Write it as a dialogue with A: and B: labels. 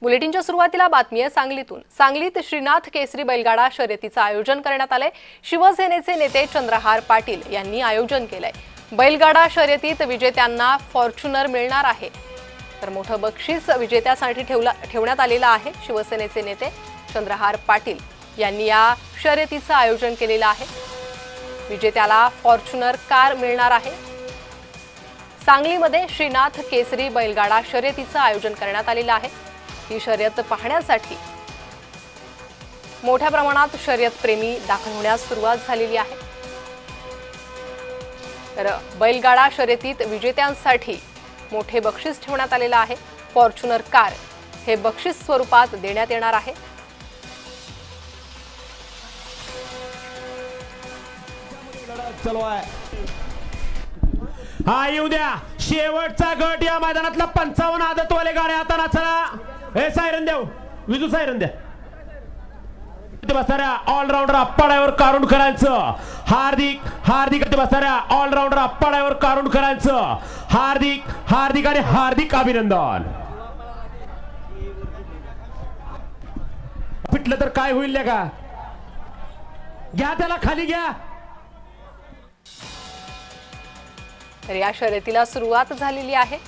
A: बुलेटिनच्या सुरुवातीला बातमी आहे सांगलीतून। सांगलीत श्रीनाथ केसरी बैलगाडा शर्यतीचं आयोजन करण्यात आलंय। शिवसेनेचे नेते चंद्रहार पाटील यांनी आयोजन केलंय। बैलगाडा शर्यतीत विजेत्यांना फॉर्च्युनर मिळणार आहे, तर मोठं बक्षीस विजेत्यासाठी ठेवण्यात आलेलं आहे। शिवसेनेचे नेते चंद्रहार पाटील यांनी या शर्यतीचं आयोजन केलेलं आहे। विजेत्याला फॉर्च्युनर कार मिळणार आहे। सांगलीमध्ये श्रीनाथ केसरी बैलगाडा शर्यतीचं आयोजन करण्यात आलेलं आहे। ही शर्यत पाहण्यासाठी मोठ्या प्रमाणात शर्यत प्रेमी दाखल होण्यास सुरुवात झालेली आहे। तर बैलगाडा शर्यतीत विजेत्यांसाठी मोठे बक्षीस ठेवण्यात आलेलं आहे। फॉर्च्युनर कार हे बक्षीस स्वरूपात देण्यात येणार आहे।
B: हा येऊ द्या, शेवटचा गट या मैदानातला 55 आदतवाले गाड्या आता नाचला। हे सायरन देव, विजू सायरन द्या। बसणाऱ्या ऑलराऊंडर अप्पाड्यावर कारुंडकरांचं हार्दिक हार्दिक बसणाऱ्या ऑलराऊंडर अप्पाड्यावर कारुंडकरांचं हार्दिक हार्दिक आणि हार्दिक अभिनंदन। पिटलं तर काय होईल का? घ्या त्याला खाली घ्या।
A: तर या शर्यतीला सुरुवात झालेली आहे।